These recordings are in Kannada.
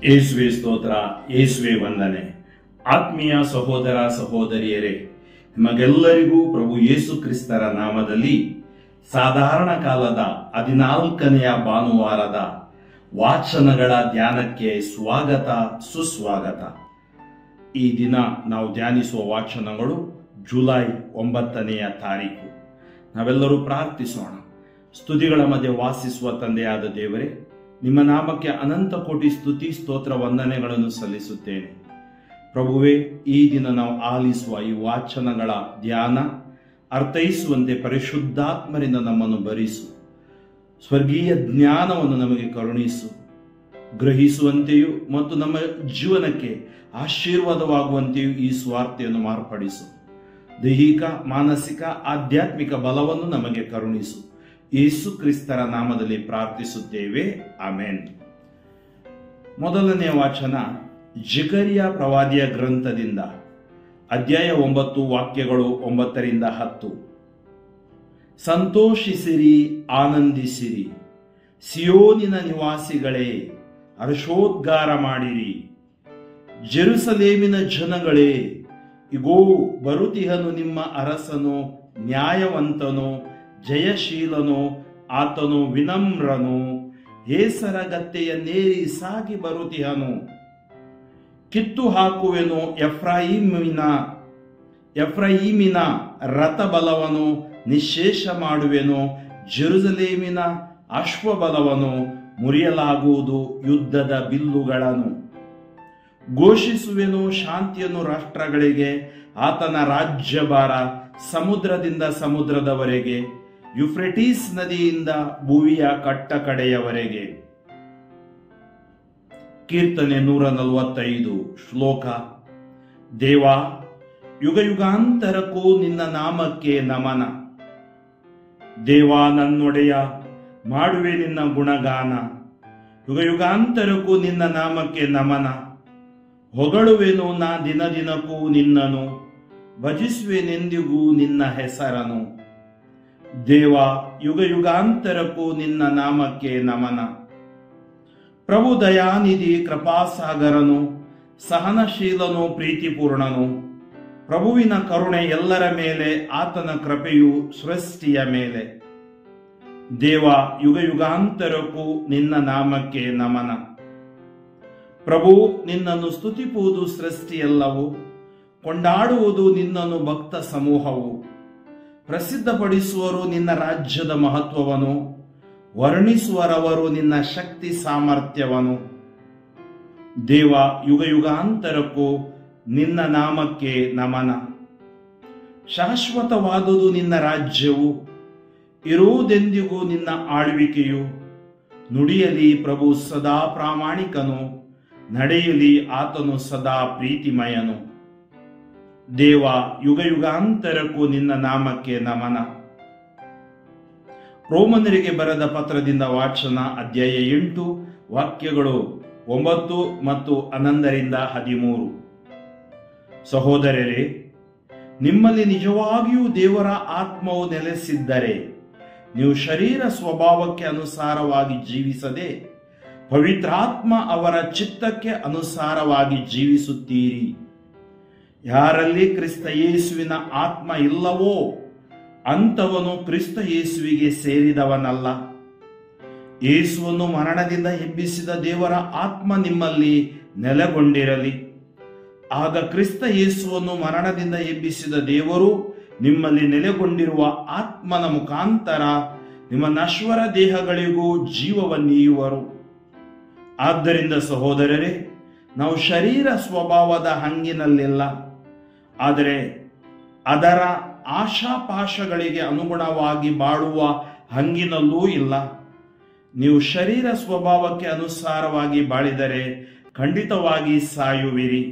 ಯೇಸುವೆ ಸ್ತೋತ್ರ, ಯೇಸುವೆ ವಂದನೆ. ಆತ್ಮೀಯ ಸಹೋದರ ಸಹೋದರಿಯರೇ, ನಿಮಗೆಲ್ಲರಿಗೂ ಪ್ರಭು ಯೇಸು ಕ್ರಿಸ್ತರ ನಾಮದಲ್ಲಿ ಸಾಧಾರಣ ಕಾಲದ 14ನೆಯ ಭಾನುವಾರದ ವಾಚನಗಳ ಧ್ಯಾನಕ್ಕೆ ಸ್ವಾಗತ, ಸುಸ್ವಾಗತ. ಈ ದಿನ ನಾವು ಧ್ಯಾನಿಸುವ ವಾಚನಗಳು ಜುಲೈ 9ನೆಯ ತಾರೀಕು. ನಾವೆಲ್ಲರೂ ಪ್ರಾರ್ಥಿಸೋಣ. ಸ್ತುತಿಗಳ ಮಧ್ಯೆ ವಾಸಿಸುವ ತಂದೆಯಾದ ದೇವರೇ, ನಿಮ್ಮ ನಾಮಕ್ಕೆ ಅನಂತ ಕೋಟಿ ಸ್ತುತಿ ಸ್ತೋತ್ರ ವಂದನೆಗಳನ್ನು ಸಲ್ಲಿಸುತ್ತೇನೆ. ಪ್ರಭುವೇ, ಈ ದಿನ ನಾವು ಆಲಿಸುವ ಈ ವಾಚನಗಳ ಧ್ಯಾನ ಅರ್ಥೈಸುವಂತೆ ಪರಿಶುದ್ಧಾತ್ಮರಿಂದ ನಮ್ಮನ್ನು ಭರಿಸು. ಸ್ವರ್ಗೀಯ ಜ್ಞಾನವನ್ನು ನಮಗೆ ಕರುಣಿಸು, ಗ್ರಹಿಸುವಂತೆಯೂ ಮತ್ತು ನಮ್ಮ ಜೀವನಕ್ಕೆ ಆಶೀರ್ವಾದವಾಗುವಂತೆಯೂ ಈ ಸ್ವಾರ್ಥೆಯನ್ನು ಮಾರ್ಪಡಿಸು. ದೈಹಿಕ, ಮಾನಸಿಕ, ಆಧ್ಯಾತ್ಮಿಕ ಬಲವನ್ನು ನಮಗೆ ಕರುಣಿಸು. ಯೇಸು ಕ್ರಿಸ್ತರ ನಾಮದಲ್ಲಿ ಪ್ರಾರ್ಥಿಸುತ್ತೇವೆ, ಆಮೆನ್. ಮೊದಲನೆಯ ವಾಚನ ಜಕರಿಯ ಪ್ರವಾದಿಯ ಗ್ರಂಥದಿಂದ, ಅಧ್ಯಾಯ 9, ವಾಕ್ಯಗಳು 9ರಿಂದ 10. ಸಂತೋಷಿಸಿರಿ, ಆನಂದಿಸಿರಿ, ಸಿಯೋನಿನ ನಿವಾಸಿಗಳೇ, ಹರ್ಷೋದ್ಗಾರ ಮಾಡಿರಿ. ಜೆರುಸಲೇಮಿನ ಜನಗಳೇ, ಇಗೋ ಬರುತಿಹನು ನಿಮ್ಮ ಅರಸನು, ನ್ಯಾಯವಂತನು, ಜಯಶೀಲನು, ಆತನು ವಿನಮ್ರನು, ಹೇಸರಗತ್ತೆಯನ್ನೇರಿ ಸಾಗಿ ಬರುತಿಹನು. ಕಿತ್ತು ಹಾಕುವೆನು ಎಫ್ರಾಯೀಮಿನ ರಥಬಲವನ್ನು, ನಿಶ್ಶೇಷ ಮಾಡುವೆನು. ಜೆರುಸಲೇಮಿನ ಅಶ್ವಬಲವನ್ನು, ಮುರಿಯಲಾಗುವುದು ಯುದ್ಧದ ಬಿಲ್ಲುಗಳನ್ನು. ಘೋಷಿಸುವೆನು ಶಾಂತಿಯನ್ನು ರಾಷ್ಟ್ರಗಳಿಗೆ, ಆತನ ರಾಜ್ಯಭಾರ ಸಮುದ್ರದಿಂದ ಸಮುದ್ರದವರೆಗೆ, ಯುಫ್ರೆಟೀಸ್ ನದಿಯಿಂದ ಭುವಿಯ ಕಟ್ಟ ಕಡೆಯವರೆಗೆ. ಕೀರ್ತನೆ 145, ಶ್ಲೋಕ. ದೇವಾ, ಯುಗಯುಗಾಂತರಕ್ಕೂ ನಿನ್ನ ನಾಮಕ್ಕೆ ನಮನ. ದೇವಾ ನನ್ನೊಡೆಯ, ಮಾಡುವೆ ನಿನ್ನ ಗುಣಗಾನ. ಯುಗಯುಗಾಂತರಕ್ಕೂ ನಿನ್ನ ನಾಮಕ್ಕೆ ನಮನ. ಹೊಗಳುವೆನು ನಾ ದಿನ ದಿನಕ್ಕೂ ನಿನ್ನನು, ಭಜಿಸುವೆನೆಂದಿಗೂ ನಿನ್ನ ಹೆಸರನು. ದೇವ, ಯುಗಯುಗಾಂತರಕ್ಕೂ ನಿನ್ನ ನಾಮಕ್ಕೆ ನಮನ. ಪ್ರಭು ದಯಾನಿಧಿ, ಕೃಪಾಸಾಗರನು, ಸಹನಶೀಲನು, ಪ್ರೀತಿಪೂರ್ಣನು. ಪ್ರಭುವಿನ ಕರುಣೆ ಎಲ್ಲರ ಮೇಲೆ, ಆತನ ಕೃಪೆಯು ಸೃಷ್ಟಿಯ ಮೇಲೆ. ದೇವ, ಯುಗಯುಗಾಂತರಕ್ಕೂ ನಿನ್ನ ನಾಮಕ್ಕೆ ನಮನ. ಪ್ರಭು, ನಿನ್ನನ್ನು ಸ್ತುತಿಪುವುದು ಸೃಷ್ಟಿಯೆಲ್ಲವೂ, ಕೊಂಡಾಡುವುದು ನಿನ್ನನ್ನು ಭಕ್ತ ಸಮೂಹವು. ಪ್ರಸಿದ್ಧಪಡಿಸುವರು ನಿನ್ನ ರಾಜ್ಯದ ಮಹತ್ವವನ್ನು, ವರ್ಣಿಸುವರವರು ನಿನ್ನ ಶಕ್ತಿ ಸಾಮರ್ಥ್ಯವನ್ನು. ದೇವ, ಯುಗಯುಗಾಂತರಕ್ಕೂ ನಿನ್ನ ನಾಮಕ್ಕೆ ನಮನ. ಶಾಶ್ವತವಾದುದು ನಿನ್ನ ರಾಜ್ಯವು, ಇರುವುದೆಂದಿಗೂ ನಿನ್ನ ಆಳ್ವಿಕೆಯು. ನುಡಿಯಲಿ ಪ್ರಭು ಸದಾ ಪ್ರಾಮಾಣಿಕನು, ನಡೆಯಲಿ ಆತನು ಸದಾ ಪ್ರೀತಿಮಯನು. ದೇವ, ಯುಗಯುಗಾಂತರಕ್ಕೂ ನಿನ್ನ ನಾಮಕ್ಕೆ ನಮನ. ರೋಮನರಿಗೆ ಬರೆದ ಪತ್ರದಿಂದ ವಾಚನ, ಅಧ್ಯಾಯ 8, ವಾಕ್ಯಗಳು 9 ಮತ್ತು 11ರಿಂದ 13. ಸಹೋದರರೇ, ನಿಮ್ಮಲ್ಲಿ ನಿಜವಾಗಿಯೂ ದೇವರ ಆತ್ಮವು ನೆಲೆಸಿದ್ದರೆ, ನೀವು ಶರೀರ ಸ್ವಭಾವಕ್ಕೆ ಅನುಸಾರವಾಗಿ ಜೀವಿಸದೆ ಪವಿತ್ರಾತ್ಮ ಅವರ ಚಿತ್ತಕ್ಕೆ ಅನುಸಾರವಾಗಿ ಜೀವಿಸುತ್ತೀರಿ. ಯಾರಲ್ಲಿ ಕ್ರಿಸ್ತ ಯೇಸುವಿನ ಆತ್ಮ ಇಲ್ಲವೋ ಅಂಥವನು ಕ್ರಿಸ್ತ ಯೇಸುವಿಗೆ ಸೇರಿದವನಲ್ಲ. ಯೇಸುವನ್ನು ಮರಣದಿಂದ ಎಬ್ಬಿಸಿದ ದೇವರ ಆತ್ಮ ನಿಮ್ಮಲ್ಲಿ ನೆಲೆಗೊಂಡಿರಲಿ. ಆಗ ಕ್ರಿಸ್ತ ಯೇಸುವನ್ನು ಮರಣದಿಂದ ಎಬ್ಬಿಸಿದ ದೇವರು ನಿಮ್ಮಲ್ಲಿ ನೆಲೆಗೊಂಡಿರುವ ಆತ್ಮನ ಮುಖಾಂತರ ನಿಮ್ಮ ನಶ್ವರ ದೇಹಗಳಿಗೂ ಜೀವವನ್ನೀಯುವರು. ಆದ್ದರಿಂದ ಸಹೋದರರೇ, ನಾವು ಶರೀರ ಸ್ವಭಾವದ ಹಂಗಿನಲ್ಲಿಲ್ಲ, ಆದರೆ ಅದರ ಆಶಾಪಾಶಗಳಿಗೆ ಅನುಗುಣವಾಗಿ ಬಾಳುವ ಹಂಗಿನಲ್ಲೂ ಇಲ್ಲ. ನೀವು ಶರೀರ ಸ್ವಭಾವಕ್ಕೆ ಅನುಸಾರವಾಗಿ ಬಾಳಿದರೆ ಖಂಡಿತವಾಗಿ ಸಾಯುವಿರಿ.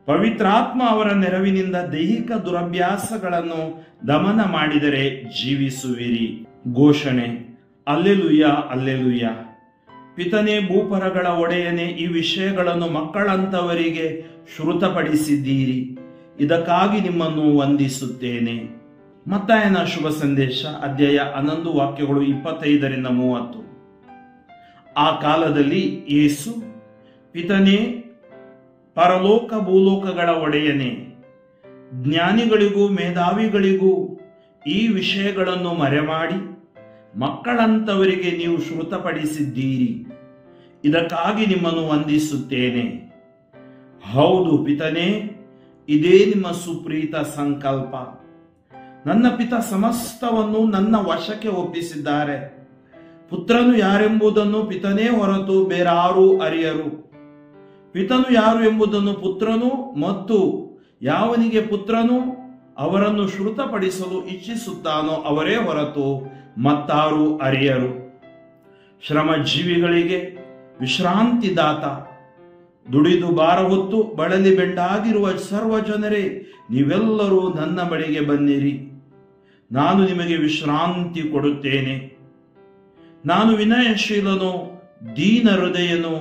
ಪವಿತ್ರಾತ್ಮ ಅವರ ನೆರವಿನಿಂದ ದೈಹಿಕ ದುರಭ್ಯಾಸಗಳನ್ನು ದಮನ ಮಾಡಿದರೆ ಜೀವಿಸುವಿರಿ. ಘೋಷಣೆ. Alleluia, alleluia. ಪಿತನೇ, ಭೂಪರಗಳ ಒಡೆಯನೇ, ಈ ವಿಷಯಗಳನ್ನು ಮಕ್ಕಳಂತವರಿಗೆ ಶ್ರುತಪಡಿಸಿದ್ದೀರಿ. ಇದಕ್ಕಾಗಿ ನಿಮ್ಮನ್ನು ವಂದಿಸುತ್ತೇನೆ. ಮತ್ತಾಯನ ಶುಭ ಸಂದೇಶ, ಅಧ್ಯಾಯ 11, ವಾಕ್ಯಗಳು 25ರಿಂದ 30. ಆ ಕಾಲದಲ್ಲಿ ಯೇಸು ಪಿತನೇ, ಪರಲೋಕ ಭೂಲೋಕಗಳ ಒಡೆಯನೇ, ಜ್ಞಾನಿಗಳಿಗೂ ಮೇಧಾವಿಗಳಿಗೂ ಈ ವಿಷಯಗಳನ್ನು ಮರೆಮಾಡಿ ಮಕ್ಕಳಂತವರಿಗೆ ನೀವು ಶ್ರುತಪಡಿಸಿದ್ದೀರಿ. ಇದಕ್ಕಾಗಿ ನಿಮ್ಮನ್ನು ವಂದಿಸುತ್ತೇನೆ. ಹೌದು ಪಿತನೇ, ಇದೇ ನಿಮ್ಮ ಸುಪ್ರೀತ ಸಂಕಲ್ಪ. ನನ್ನ ಪಿತ ಸಮಸ್ತವನ್ನು ನನ್ನ ವಶಕ್ಕೆ ಒಪ್ಪಿಸಿದ್ದಾರೆ. ಪುತ್ರನು ಯಾರೆಂಬುದನ್ನು ಪಿತನೇ ಹೊರತು ಬೇರಾರೂ ಅರಿಯರು. ಪಿತನು ಯಾರು ಎಂಬುದನ್ನು ಪುತ್ರನು ಮತ್ತು ಯಾವನಿಗೆ ಪುತ್ರನು ಅವರನ್ನು ಶ್ರುತಪಡಿಸಲು ಇಚ್ಛಿಸುತ್ತಾನೋ ಅವರೇ ಹೊರತು ಮತ್ತಾರೂ ಅರಿಯರು. ಶ್ರಮಜೀವಿಗಳಿಗೆ ವಿಶ್ರಾಂತಿದಾತ, ದುಡಿದು ಭಾರ ಹೊತ್ತು ಬಳಲಿ ಬೆಂಡಾಗಿರುವ ಸರ್ವ ಜನರೇ, ನೀವೆಲ್ಲರೂ ನನ್ನ ಬಳಿಗೆ ಬನ್ನಿರಿ, ನಾನು ನಿಮಗೆ ವಿಶ್ರಾಂತಿ ಕೊಡುತ್ತೇನೆ. ನಾನು ವಿನಯಶೀಲನು, ದೀನ ಹೃದಯನು.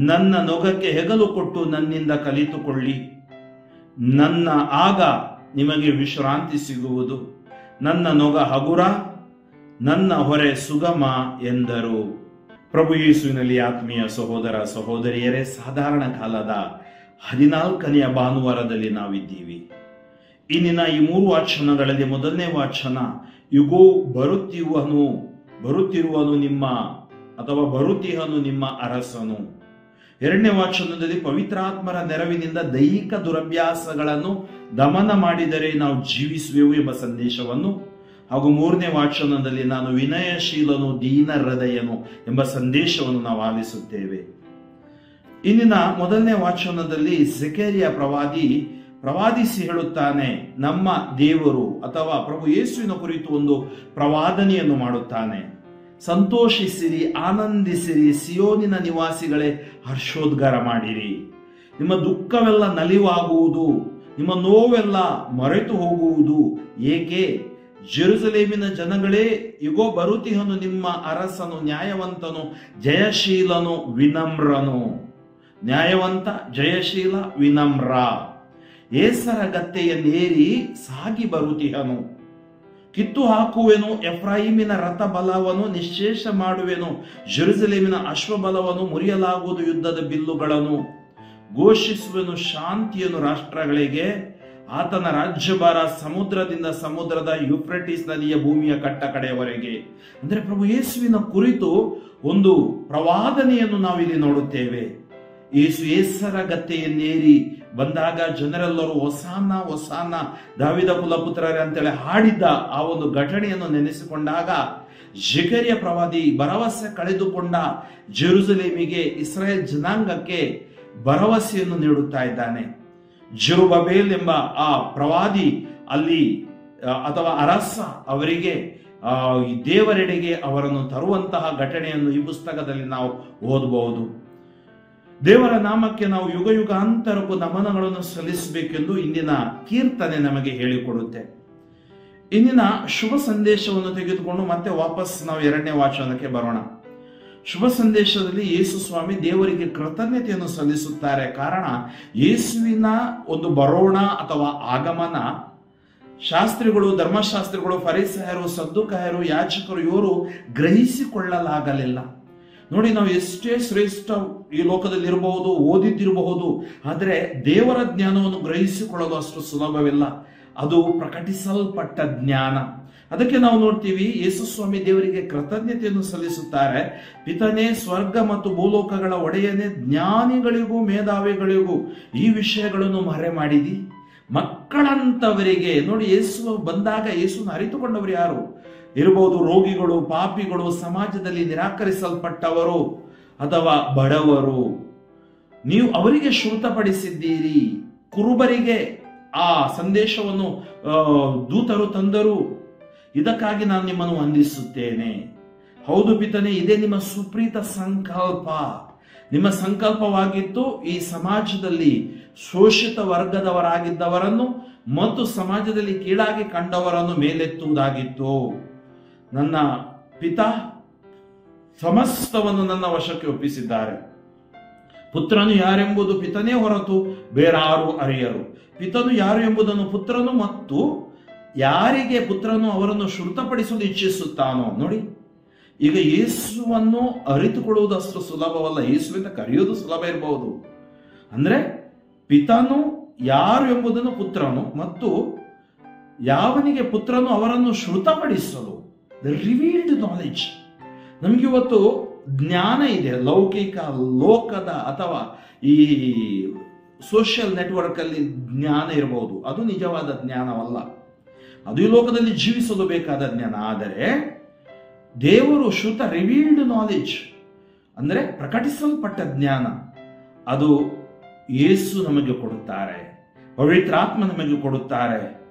ನನ್ನ ನೊಗಕ್ಕೆ ಹೆಗಲು ಕೊಟ್ಟು ನನ್ನಿಂದ ಕಲಿತುಕೊಳ್ಳಿ. ಆಗ ನಿಮಗೆ ವಿಶ್ರಾಂತಿ ಸಿಗುವುದು. ನನ್ನ ನೊಗ ಹಗುರ, ನನ್ನ ಹೊರೆ ಸುಗಮ ಎಂದರು. ಪ್ರಭು ಯೇಸುವಿನಲ್ಲಿ ಆತ್ಮೀಯ ಸಹೋದರ ಸಹೋದರಿಯರೇ, ಸಾಧಾರಣ ಕಾಲದ 14ನೆಯ ಭಾನುವಾರದಲ್ಲಿ ನಾವಿದ್ದೀವಿ. ಇಂದಿನ ಈ 3 ವಾಚನಗಳಲ್ಲಿ ಮೊದಲನೇ ವಾಚನ, ಇಗೋ ಬರುತ್ತಿರುವನು ನಿಮ್ಮ ಅಥವಾ ಬರುತ್ತಿಹನು ನಿಮ್ಮ ಅರಸನು. ಎರಡನೇ ವಾಚನದಲ್ಲಿ ಪವಿತ್ರಾತ್ಮರ ನೆರವಿನಿಂದ ದೈಹಿಕ ದುರಭ್ಯಾಸಗಳನ್ನು ದಮನ ಮಾಡಿದರೆ ನಾವು ಜೀವಿಸುವೆವು ಎಂಬ ಸಂದೇಶವನ್ನು, ಹಾಗೂ 3ನೇ ವಾಚನದಲ್ಲಿ ನಾನು ವಿನಯಶೀಲನು, ದೀನ ಹೃದಯನು ಎಂಬ ಸಂದೇಶವನ್ನು ನಾವು ಆಲಿಸುತ್ತೇವೆ. ಇಂದಿನ ಮೊದಲನೇ ವಾಚನದಲ್ಲಿ ಜೆಕರ್ಯ ಪ್ರವಾದಿಸಿ ಹೇಳುತ್ತಾನೆ, ನಮ್ಮ ದೇವರು ಅಥವಾ ಪ್ರಭು ಯೇಸುವಿನ ಕುರಿತು ಒಂದು ಪ್ರವಾದನೆಯನ್ನು ಮಾಡುತ್ತಾನೆ. ಸಂತೋಷಿಸಿರಿ, ಆನಂದಿಸಿರಿ, ಸಿಯೋನಿನ ನಿವಾಸಿಗಳೇ, ಹರ್ಷೋದ್ಗಾರ ಮಾಡಿರಿ. ನಿಮ್ಮ ದುಃಖವೆಲ್ಲ ನಲಿವಾಗುವುದು, ನಿಮ್ಮ ನೋವೆಲ್ಲ ಮರೆತು ಹೋಗುವುದು. ಏಕೆ? ಜೆರುಸಲೇಮಿನ ಜನಗಳೇ, ಇಗೋ ಬರುತ್ತಿಹನು ನಿಮ್ಮ ಅರಸನು, ನ್ಯಾಯವಂತನು, ಜಯಶೀಲನು, ವಿನಮ್ರನು. ನ್ಯಾಯವಂತ, ಜಯಶೀಲ, ವಿನಮ್ರ. ಏಸರ ಗತ್ತೆಯನ್ನೇರಿ ಸಾಗಿ ಬರುತ್ತಿಹನು. ಕಿತ್ತು ಹಾಕುವೆನು ಎಫ್ರಾಯಿಮಿನ ರಥ ಬಲವನ್ನು, ನಿಶ್ಶೇಷ ಮಾಡುವೆನು ಜೆರುಸಲೇಮಿನ ಅಶ್ವಬಲವನ್ನು. ಮುರಿಯಲಾಗುವುದು ಯುದ್ಧದ ಬಿಲ್ಲುಗಳನ್ನು. ಘೋಷಿಸುವೆನು ಶಾಂತಿಯನ್ನು ರಾಷ್ಟ್ರಗಳಿಗೆ. ಆತನ ರಾಜ್ಯಭಾರ ಸಮುದ್ರದಿಂದ ಸಮುದ್ರದ ಯುಫ್ರೆಟಿಸ್ ನದಿಯ ಭೂಮಿಯ ಕಟ್ಟ ಕಡೆಯವರೆಗೆ. ಅಂದರೆ ಪ್ರಭು ಯೇಸುವಿನ ಕುರಿತು ಒಂದು ಪ್ರವಾದನೆಯನ್ನು ನಾವಿಲ್ಲಿ ನೋಡುತ್ತೇವೆ. ಏಸರ ಗತ್ತೆಯನ್ನೇರಿ ಬಂದಾಗ ಜನರೆಲ್ಲರೂ ಹೊಸಾನ ಹೊಸಾನ ದಾವಿದ ಕುಲಪುತ್ರರೇ ಅಂತೇಳಿ ಹಾಡಿದ್ದ ಆ ಒಂದು ಘಟನೆಯನ್ನು ನೆನೆಸಿಕೊಂಡಾಗ, ಜೆಕರ್ಯ ಪ್ರವಾದಿ ಭರವಸೆ ಕಳೆದುಕೊಂಡ ಜೆರುಸಲೇಮಿಗೆ, ಇಸ್ರಾಯೇಲ್ ಜನಾಂಗಕ್ಕೆ ಭರವಸೆಯನ್ನು ನೀಡುತ್ತಾ ಇದ್ದಾನೆ. ಜೆರುಬ್ಬಾಬೆಲ್ ಎಂಬ ಆ ಪ್ರವಾದಿ ಅಲ್ಲಿ ಅಥವಾ ಅರಸ ಅವರಿಗೆ ದೇವರೆಡೆಗೆ ಅವರನ್ನು ತರುವಂತಹ ಘಟನೆಯನ್ನು ಈ ಪುಸ್ತಕದಲ್ಲಿ ನಾವು ಓದಬಹುದು. ದೇವರ ನಾಮಕ್ಕೆ ನಾವು ಯುಗ ಯುಗಾಂತರಕ್ಕೂ ನಮನಗಳನ್ನು ಸಲ್ಲಿಸಬೇಕೆಂದು ಇಂದಿನ ಕೀರ್ತನೆ ನಮಗೆ ಹೇಳಿಕೊಡುತ್ತೆ. ಇಂದಿನ ಶುಭ ಸಂದೇಶವನ್ನು ತೆಗೆದುಕೊಂಡು ಮತ್ತೆ ವಾಪಸ್ ನಾವು 2ನೇ ವಾಚನಕ್ಕೆ ಬರೋಣ. ಶುಭ ಸಂದೇಶದಲ್ಲಿ ಯೇಸು ಸ್ವಾಮಿ ದೇವರಿಗೆ ಕೃತಜ್ಞತೆಯನ್ನು ಸಲ್ಲಿಸುತ್ತಾರೆ. ಕಾರಣ, ಯೇಸುವಿನ ಒಂದು ಬರೋಣ ಅಥವಾ ಆಗಮನ ಶಾಸ್ತ್ರಿಗಳು, ಧರ್ಮಶಾಸ್ತ್ರಿಗಳು, ಫರಿಸಾಯರು, ಸದ್ದುಕಾಯರು, ಯಾಜಕರು ಇವರು ಗ್ರಹಿಸಿಕೊಳ್ಳಲಾಗಲಿಲ್ಲ. ನೋಡಿ, ನಾವು ಎಷ್ಟೇ ಶ್ರೇಷ್ಠ ಈ ಲೋಕದಲ್ಲಿ ಇರಬಹುದು, ಓದಿದ್ದಿರಬಹುದು, ಆದರೆ ದೇವರ ಜ್ಞಾನವನ್ನು ಗ್ರಹಿಸಿಕೊಳ್ಳೋದು ಅಷ್ಟು ಸುಲಭವಿಲ್ಲ. ಅದು ಪ್ರಕಟಿಸಲ್ಪಟ್ಟ ಜ್ಞಾನ. ಅದಕ್ಕೆ ನಾವು ನೋಡ್ತೀವಿ, ಯೇಸು ಸ್ವಾಮಿ ದೇವರಿಗೆ ಕೃತಜ್ಞತೆಯನ್ನು ಸಲ್ಲಿಸುತ್ತಾರೆ. ಪಿತನೇ, ಸ್ವರ್ಗ ಮತ್ತು ಭೂಲೋಕಗಳ ಒಡೆಯನೇ, ಜ್ಞಾನಿಗಳಿಗೂ ಮೇಧಾವಿಗಳಿಗೂ ಈ ವಿಷಯಗಳನ್ನು ಮರೆ ಮಾಡಿದಿ ಮಕ್ಕಳಂತವರಿಗೆ. ನೋಡಿ, ಯೇಸು ಬಂದಾಗ ಯೇಸುವನ್ನು ಅರಿತುಕೊಂಡವರು ಯಾರು ಇರಬಹುದು? ರೋಗಿಗಳು, ಪಾಪಿಗಳು, ಸಮಾಜದಲ್ಲಿ ನಿರಾಕರಿಸಲ್ಪಟ್ಟವರು ಅಥವಾ ಬಡವರು. ನೀವು ಅವರಿಗೆ ಶ್ರುತಪಡಿಸಿದ್ದೀರಿ. ಕುರುಬರಿಗೆ ಆ ಸಂದೇಶವನ್ನು ದೂತರು ತಂದರು. ಇದಕ್ಕಾಗಿ ನಾನು ನಿಮ್ಮನ್ನು ವಂದಿಸುತ್ತೇನೆ. ಹೌದು ಪಿತನೇ, ಇದೇ ನಿಮ್ಮ ಸುಪ್ರೀತ ಸಂಕಲ್ಪ. ನಿಮ್ಮ ಸಂಕಲ್ಪವಾಗಿತ್ತು ಈ ಸಮಾಜದಲ್ಲಿ ಶೋಷಿತ ವರ್ಗದವರಾಗಿದ್ದವರನ್ನು ಮತ್ತು ಸಮಾಜದಲ್ಲಿ ಕೀಳಾಗಿ ಕಂಡವರನ್ನು ಮೇಲೆತ್ತುವುದಾಗಿತ್ತು. ನನ್ನ ಪಿತಾ ಸಮಸ್ತವನ್ನು ನನ್ನ ವಶಕ್ಕೆ ಒಪ್ಪಿಸಿದ್ದಾರೆ. ಪುತ್ರನು ಯಾರೆಂಬುದು ಪಿತನೇ ಹೊರತು ಬೇರಾರು ಅರಿಯರು. ಪಿತನು ಯಾರು ಎಂಬುದನ್ನು ಪುತ್ರನು ಮತ್ತು ಯಾರಿಗೆ ಪುತ್ರನು ಅವರನ್ನು ಶ್ರುತಪಡಿಸಲು ಇಚ್ಛಿಸುತ್ತಾನೋ. ನೋಡಿ, ಈಗ ಯೇಸುವನ್ನು ಅರಿತುಕೊಳ್ಳುವುದು ಅಷ್ಟು ಸುಲಭವಲ್ಲ. ಯೇಸುವಿಂದ ಕರೆಯೋದು ಸುಲಭ ಇರಬಹುದು. ಅಂದ್ರೆ ಪಿತನು ಯಾರು ಎಂಬುದನ್ನು ಪುತ್ರನು, ಮತ್ತು ಯಾವನಿಗೆ ಪುತ್ರನು ಅವರನ್ನು ಶ್ರುತಪಡಿಸಲು, ದ ರಿವೀಲ್ಡ್ ನಾಲೆಡ್ಜ್. ನಮ್ಗಿವತ್ತು ಜ್ಞಾನ ಇದೆ, ಲೌಕಿಕ ಲೋಕದ ಅಥವಾ ಈ ಸೋಷಿಯಲ್ ನೆಟ್ವರ್ಕ್ ಅಲ್ಲಿ ಜ್ಞಾನ ಇರಬಹುದು. ಅದು ನಿಜವಾದ ಜ್ಞಾನವಲ್ಲ, ಅದು ಈ ಲೋಕದಲ್ಲಿ ಜೀವಿಸಲು ಬೇಕಾದ ಜ್ಞಾನ. ಆದರೆ ದೇವರು ಶ್ರುತ ರಿವೀಲ್ಡ್ ನಾಲೆಡ್ಜ್ ಅಂದ್ರೆ ಪ್ರಕಟಿಸಲ್ಪಟ್ಟ ಜ್ಞಾನ, ಅದು ಯೇಸು ನಮಗೆ ಕೊಡುತ್ತಾರೆ, ಪವಿತ್ರಾತ್ಮ ನಮಗೆ ಕೊಡುತ್ತಾರೆ.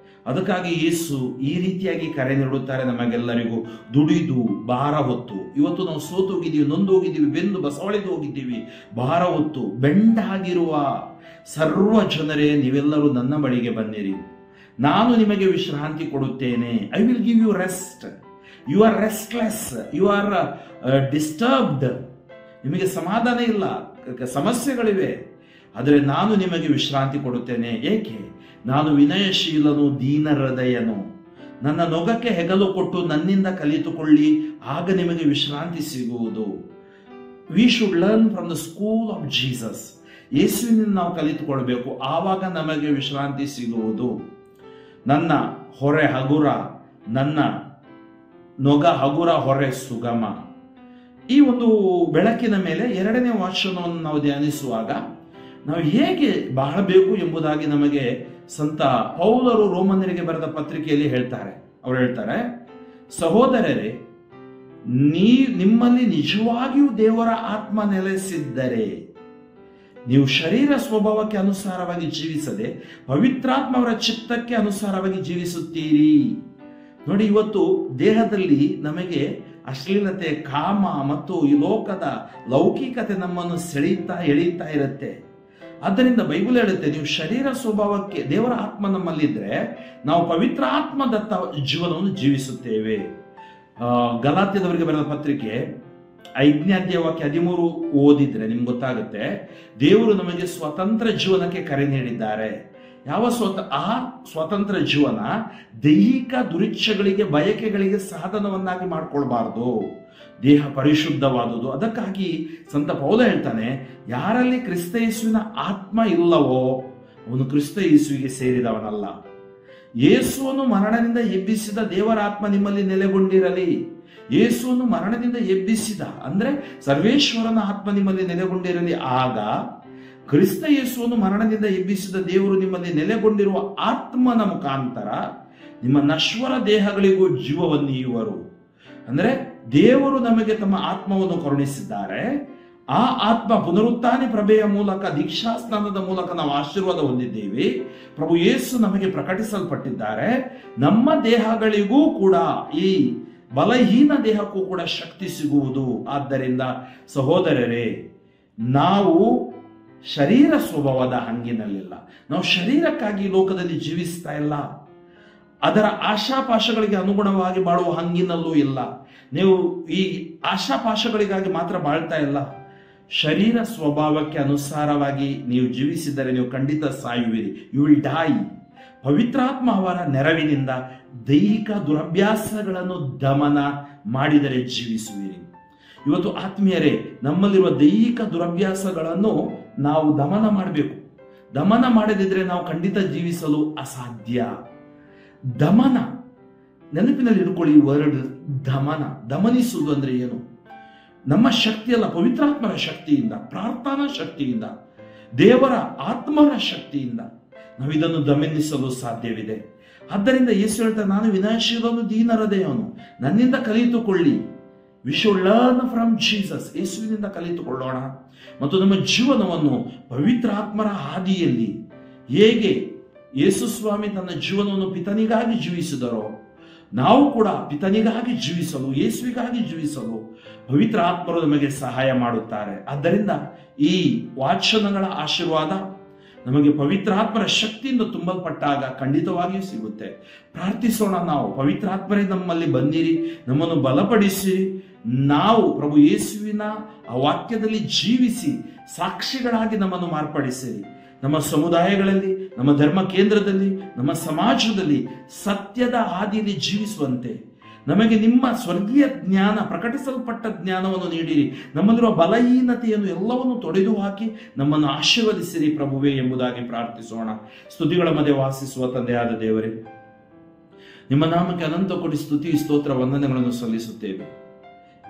ಅದಕ್ಕಾಗಿ ಯೇಸು ಈ ರೀತಿಯಾಗಿ ಕರೆ ನೀಡುತ್ತಾರೆ ನಮಗೆಲ್ಲರಿಗೂ. ದುಡಿದು ಭಾರ ಹೊತ್ತು, ಇವತ್ತು ನಾವು ಸೋತು ಹೋಗಿದ್ದೀವಿ, ನೊಂದು ಹೋಗಿದ್ದೀವಿ, ಬೆಂದು ಬಸವಳಿದು ಹೋಗಿದ್ದೀವಿ, ಭಾರ ಹೊತ್ತು ಬೆಂಡಾಗಿರುವ ಸರ್ವ ಜನರೇ, ನೀವೆಲ್ಲರೂ ನನ್ನ ಬಳಿಗೆ ಬನ್ನಿರಿ, ನಾನು ನಿಮಗೆ ವಿಶ್ರಾಂತಿ ಕೊಡುತ್ತೇನೆ. I will give you rest. You are restless, you are disturbed, ನಿಮಗೆ ಸಮಾಧಾನ ಇಲ್ಲ, ಸಮಸ್ಯೆಗಳಿವೆ, ಆದರೆ ನಾನು ನಿಮಗೆ ವಿಶ್ರಾಂತಿ ಕೊಡುತ್ತೇನೆ. ಏಕೆ? ನಾನು ವಿನಯಶೀಲನು, ದೀನ ಹೃದಯನು. ನನ್ನ ನೊಗಕ್ಕೆ ಹೆಗಲು ಕೊಟ್ಟು ನನ್ನಿಂದ ಕಲಿತುಕೊಳ್ಳಿ, ಆಗ ನಿಮಗೆ ವಿಶ್ರಾಂತಿ ಸಿಗುವುದು. We should learn from the school of Jesus. ಯೇಸುವಿನಿಂದ ನಾವು ಕಲಿತುಕೊಳ್ಬೇಕು, ಆವಾಗ ನಮಗೆ ವಿಶ್ರಾಂತಿ ಸಿಗುವುದು. ನನ್ನ ಹೊರೆ ಹಗುರ, ನನ್ನ ನೊಗ ಹಗುರ, ಹೊರೆ ಸುಗಮ. ಈ ಒಂದು ಬೆಳಕಿನ ಮೇಲೆ ಎರಡನೇ ವಾಚನವನ್ನು ನಾವು ಧ್ಯಾನಿಸುವಾಗ ನಾವು ಹೇಗೆ ಬಾಳಬೇಕು ಎಂಬುದಾಗಿ ನಮಗೆ ಸಂತ ಪೌಲರು ರೋಮನ್ನರಿಗೆ ಬರೆದ ಪತ್ರಿಕೆಯಲ್ಲಿ ಹೇಳ್ತಾರೆ. ಅವರು ಹೇಳ್ತಾರೆ, ಸಹೋದರರೇ, ನಿಮ್ಮಲ್ಲಿ ನಿಜವಾಗಿಯೂ ದೇವರ ಆತ್ಮ ನೆಲೆಸಿದ್ದರೆ ನೀವು ಶರೀರ ಸ್ವಭಾವಕ್ಕೆ ಅನುಸಾರವಾಗಿ ಜೀವಿಸದೆ ಪವಿತ್ರಾತ್ಮವರ ಚಿತ್ತಕ್ಕೆ ಅನುಸಾರವಾಗಿ ಜೀವಿಸುತ್ತೀರಿ. ನೋಡಿ, ಇವತ್ತು ದೇಹದಲ್ಲಿ ನಮಗೆ ಅಶ್ಲೀಲತೆ, ಕಾಮ ಮತ್ತು ಈ ಲೋಕದ ಲೌಕಿಕತೆ ನಮ್ಮನ್ನು ಎಳೀತಾ ಇರುತ್ತೆ. ಆದ್ದರಿಂದ ಬೈಬಲ್ ಹೇಳುತ್ತೆ, ನೀವು ಶರೀರ ಸ್ವಭಾವಕ್ಕೆ, ದೇವರ ಆತ್ಮ ನಮ್ಮಲ್ಲಿದ್ರೆ ನಾವು ಪವಿತ್ರ ಆತ್ಮದತ್ತ ಜೀವನವನ್ನು ಜೀವಿಸುತ್ತೇವೆ. ಗಲಾತ್ಯದವರಿಗೆ ಬರೆದ ಪತ್ರಿಕೆ 5ನೇ ಅಧ್ಯಾಯ ವಾಕ್ಯ 13 ಓದಿದ್ರೆ ನಿಮ್ಗೆ ಗೊತ್ತಾಗುತ್ತೆ, ದೇವರು ನಮಗೆ ಸ್ವತಂತ್ರ ಜೀವನಕ್ಕೆ ಕರೆ ನೀಡಿದ್ದಾರೆ. ಯಾವ ಆ ಸ್ವತಂತ್ರ ಜೀವನ ದೈಹಿಕ ದುರಿಚ್ಛೆಗಳಿಗೆ, ಬಯಕೆಗಳಿಗೆ ಸಾಧನವನ್ನಾಗಿ ಮಾಡ್ಕೊಳ್ಬಾರ್ದು. ದೇಹ ಪರಿಶುದ್ಧವಾದುದು. ಅದಕ್ಕಾಗಿ ಸಂತ ಪೌಲ ಹೇಳ್ತಾನೆ, ಯಾರಲ್ಲಿ ಕ್ರಿಸ್ತ ಯೇಸುವಿನ ಆತ್ಮ ಇಲ್ಲವೋ ಅವನು ಕ್ರಿಸ್ತ ಯೇಸುವಿಗೆ ಸೇರಿದವನಲ್ಲ. ಯೇಸುವನ್ನು ಮರಣದಿಂದ ಎಬ್ಬಿಸಿದ ದೇವರ ಆತ್ಮ ನಿಮ್ಮಲ್ಲಿ ನೆಲೆಗೊಂಡಿರಲಿ. ಯೇಸುವನ್ನು ಮರಣದಿಂದ ಎಬ್ಬಿಸಿದ ಅಂದ್ರೆ ಸರ್ವೇಶ್ವರನ ಆತ್ಮ ನಿಮ್ಮಲ್ಲಿ ನೆಲೆಗೊಂಡಿರಲಿ. ಆಗ ಕ್ರಿಸ್ತ ಯೇಸುವನ್ನು ಮರಣದಿಂದ ಎಬ್ಬಿಸಿದ ದೇವರು ನಿಮ್ಮಲ್ಲಿ ನೆಲೆಗೊಂಡಿರುವ ಆತ್ಮನ ಮುಖಾಂತರ ನಿಮ್ಮ ನಶ್ವರ ದೇಹಗಳಿಗೂ ಜೀವವನ್ನೀಯುವರು. ಅಂದ್ರೆ ದೇವರು ನಮಗೆ ತಮ್ಮ ಆತ್ಮವನ್ನು ಕರುಣಿಸಿದ್ದಾರೆ. ಆ ಆತ್ಮ ಪುನರುತ್ಥಾನ ಪ್ರಭೆಯ ಮೂಲಕ, ದೀಕ್ಷಾ ಸ್ನಾನದ ಮೂಲಕ ನಾವು ಆಶೀರ್ವಾದ ಹೊಂದಿದ್ದೇವೆ. ಪ್ರಭು ಯೇಸು ನಮಗೆ ಪ್ರಕಟಿಸಲ್ಪಟ್ಟಿದ್ದಾರೆ. ನಮ್ಮ ದೇಹಗಳಿಗೂ ಕೂಡ, ಈ ಬಲಹೀನ ದೇಹಕ್ಕೂ ಕೂಡ ಶಕ್ತಿ ಸಿಗುವುದು. ಆದ್ದರಿಂದ ಸಹೋದರರೇ, ನಾವು ಶರೀರ ಸ್ವಭಾವದ ಹಂಗಿನಲ್ಲಿಲ್ಲ. ನಾವು ಶರೀರಕ್ಕಾಗಿ ಲೋಕದಲ್ಲಿ ಜೀವಿಸ್ತಾ ಇಲ್ಲ. ಅದರ ಆಶಾಪಾಶಗಳಿಗೆ ಅನುಗುಣವಾಗಿ ಬಾಳುವ ಹಂಗಿನಲ್ಲೂ ಇಲ್ಲ. ನೀವು ಈ ಆಶಾಪಾಶಗಳಿಗಾಗಿ ಮಾತ್ರ ಬಾಳ್ತಾ ಇಲ್ಲ. ಶರೀರ ಸ್ವಭಾವಕ್ಕೆ ಅನುಸಾರವಾಗಿ ನೀವು ಜೀವಿಸಿದರೆ ನೀವು ಖಂಡಿತ ಸಾಯುವಿರಿ. You will die. ಪವಿತ್ರಾತ್ಮ ಅವರ ನೆರವಿನಿಂದ ದೈಹಿಕ ದುರಭ್ಯಾಸಗಳನ್ನು ದಮನ ಮಾಡಿದರೆ ಜೀವಿಸುವಿರಿ. ಇವತ್ತು ಆತ್ಮೀಯರೇ, ನಮ್ಮಲ್ಲಿರುವ ದೈಹಿಕ ದುರಭ್ಯಾಸಗಳನ್ನು ನಾವು ದಮನ ಮಾಡಬೇಕು. ದಮನ ಮಾಡದಿದ್ರೆ ನಾವು ಖಂಡಿತ ಜೀವಿಸಲು ಅಸಾಧ್ಯ. ದಮನ, ನೆನಪಿನಲ್ಲಿ ಇಟ್ಕೊಳ್ಳಿ ವರ್ಡ್ ದಮನ. ದಮನಿಸುವುದು ಅಂದ್ರೆ ಏನು? ನಮ್ಮ ಶಕ್ತಿಯಲ್ಲ, ಪವಿತ್ರಾತ್ಮರ ಶಕ್ತಿಯಿಂದ, ಪ್ರಾರ್ಥನಾ ಶಕ್ತಿಯಿಂದ, ದೇವರ ಆತ್ಮರ ಶಕ್ತಿಯಿಂದ ನಾವು ಇದನ್ನು ದಮನಿಸಲು ಸಾಧ್ಯವಿದೆ. ಆದ್ದರಿಂದ ಯೇಸು ಹೇಳ್ತಾರೆ, ನಾನು ವಿನಯಶೀಲನು, ದೀನ ಹೃದಯವನು, ನನ್ನಿಂದ ಕಲಿತುಕೊಳ್ಳಿ. We should learn from Jesus. ಯೇಸುವಿನಿಂದ ಕಲಿತುಕೊಳ್ಳೋಣ ಮತ್ತು ನಮ್ಮ ಜೀವನವನ್ನು ಪವಿತ್ರಾತ್ಮರ ಹಾದಿಯಲ್ಲಿ, ಹೇಗೆ ಯೇಸು ಸ್ವಾಮಿ ತನ್ನ ಜೀವನವನ್ನು ಪಿತನಿಗಾಗಿ ಜೀವಿಸಿದರೋ ನಾವು ಕೂಡ ಪಿತನಿಗಾಗಿ ಜೀವಿಸಲು, ಯೇಸುವಿಗಾಗಿ ಜೀವಿಸಲು ಪವಿತ್ರ ಆತ್ಮರು ನಮಗೆ ಸಹಾಯ ಮಾಡುತ್ತಾರೆ. ಆದ್ದರಿಂದ ಈ ವಾಚನಗಳ ಆಶೀರ್ವಾದ ನಮಗೆ ಪವಿತ್ರಾತ್ಮರ ಶಕ್ತಿಯಿಂದ ತುಂಬಲ್ಪಟ್ಟಾಗ ಖಂಡಿತವಾಗಿಯೂ ಸಿಗುತ್ತೆ. ಪ್ರಾರ್ಥಿಸೋಣ ನಾವು, ಪವಿತ್ರಾತ್ಮರೇ ನಮ್ಮಲ್ಲಿ ಬಂದಿರಿ, ನಮ್ಮನ್ನು ಬಲಪಡಿಸಿರಿ. ನಾವು ಪ್ರಭು ಯೇಸುವಿನ ಆ ವಾಕ್ಯದಲ್ಲಿ ಜೀವಿಸಿ ಸಾಕ್ಷಿಗಳಾಗಿ ನಮ್ಮನ್ನು ಮಾರ್ಪಡಿಸಿರಿ. ನಮ್ಮ ಸಮುದಾಯಗಳಲ್ಲಿ, ನಮ್ಮ ಧರ್ಮ ಕೇಂದ್ರದಲ್ಲಿ, ನಮ್ಮ ಸಮಾಜದಲ್ಲಿ ಸತ್ಯದ ಹಾದಿಯಲ್ಲಿ ಜೀವಿಸುವಂತೆ ನಮಗೆ ನಿಮ್ಮ ಸ್ವರ್ಗೀಯ ಜ್ಞಾನ, ಪ್ರಕಟಿಸಲ್ಪಟ್ಟ ಜ್ಞಾನವನ್ನು ನೀಡಿರಿ. ನಮ್ಮಲ್ಲಿರುವ ಬಲಹೀನತೆಯನ್ನು ಎಲ್ಲವನ್ನು ತೊಡೆದು ಹಾಕಿ ನಮ್ಮನ್ನು ಆಶೀರ್ವದಿಸಿರಿ ಪ್ರಭುವೇ ಎಂಬುದಾಗಿ ಪ್ರಾರ್ಥಿಸೋಣ. ಸ್ತುತಿಗಳ ಮಧ್ಯೆ ವಾಸಿಸುವ ತಂದೆಯಾದ ದೇವರೇ, ನಿಮ್ಮ ನಾಮಕ್ಕೆ ಅನಂತ ಕೋಟಿ ಸ್ತುತಿ, ಸ್ತೋತ್ರ, ವಂದನೆಗಳನ್ನು ಸಲ್ಲಿಸುತ್ತೇವೆ.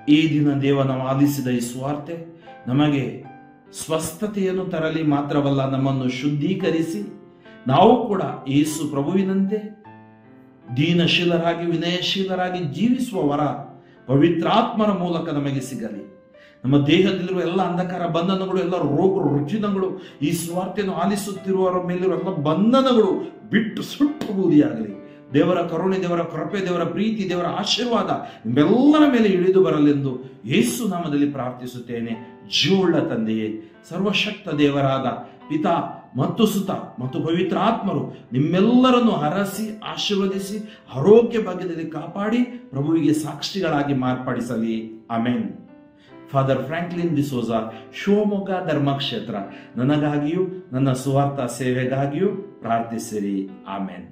ಈ ದಿನ ದೇವ ನಾವು ಆಲಿಸಿದ ಈ ಸುವಾರ್ತೆ ನಮಗೆ ಸ್ವಸ್ಥತೆಯನ್ನು ತರಲಿ ಮಾತ್ರವಲ್ಲ, ನಮ್ಮನ್ನು ಶುದ್ಧೀಕರಿಸಿ ನಾವು ಕೂಡ ಯೇಸು ಪ್ರಭುವಿನಂತೆ ದೀನಶೀಲರಾಗಿ ವಿನಯಶೀಲರಾಗಿ ಜೀವಿಸುವ ವರ ಪವಿತ್ರಾತ್ಮರ ಮೂಲಕ ನಮಗೆ ಸಿಗಲಿ. ನಮ್ಮ ದೇಹದಲ್ಲಿರುವ ಎಲ್ಲ ಅಂಧಕಾರ ಬಂಧನಗಳು, ಎಲ್ಲ ರೋಗ ರುಜಿನಗಳು, ಈ ಸುವಾರ್ತೆಯನ್ನು ಆಲಿಸುತ್ತಿರುವವರ ಮೇಲಿರುವ ಎಲ್ಲ ಬಂಧನಗಳು ಬಿಟ್ಟು ಸುಟ್ಟು ಬೂದಿಯಾಗಲಿ. ದೇವರ ಕರುಣೆ, ದೇವರ ಕೃಪೆ, ದೇವರ ಪ್ರೀತಿ, ದೇವರ ಆಶೀರ್ವಾದ ನಿಮ್ಮೆಲ್ಲರ ಮೇಲೆ ಇಳಿದು ಬರಲೆಂದು ಯೇಸು ನಾಮದಲ್ಲಿ ಪ್ರಾರ್ಥಿಸುತ್ತೇನೆ. ಜೀವವುಳ್ಳ ತಂದೆಯೇ, ಸರ್ವಶಕ್ತ ದೇವರಾದ ಪಿತಾ ಮತ್ತು ಸುತ ಮತ್ತು ಪವಿತ್ರ ಆತ್ಮರು ನಿಮ್ಮೆಲ್ಲರನ್ನು ಹರಸಿ ಆಶೀರ್ವದಿಸಿ ಆರೋಗ್ಯ ಭಾಗ್ಯದಲ್ಲಿ ಕಾಪಾಡಿ ಪ್ರಭುವಿಗೆ ಸಾಕ್ಷಿಗಳಾಗಿ ಮಾರ್ಪಡಿಸಲಿ. Amen. Father Franklin D'Souza, Shivamogga ಧರ್ಮಕ್ಷೇತ್ರ, ನನಗಾಗಿಯೂ ನನ್ನ ಸುವಾರ್ಥ ಸೇವೆಗಾಗಿಯೂ ಪ್ರಾರ್ಥಿಸಿರಿ. ಆಮೆನ್.